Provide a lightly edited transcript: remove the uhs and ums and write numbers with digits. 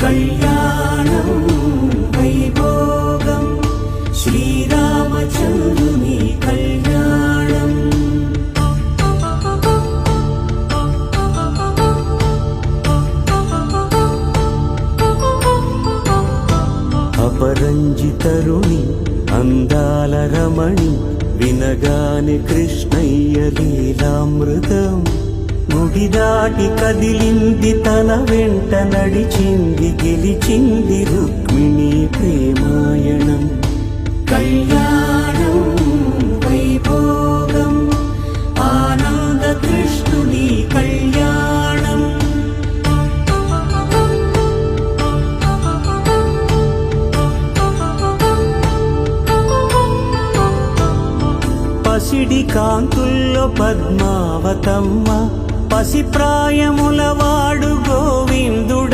కళ్యాణం వైభోగం శ్రీరామచంద్రుని కళ్యాణం. అపరంజితరుణి అందాల రమణి వినగానే కృష్ణయ్య లీలామృతం. గుడి దాటి కదిలింది తన వెంట నడిచింది గెలిచింది రుక్మిణి ప్రేమాయణం. కళ్యాణం వైభోగం ఆనంద కృష్ణుని కళ్యాణం. పసిడి కాంతుల్లో పద్మావతమ్మ పసి ప్రాయముల వాడు గోవిందుడ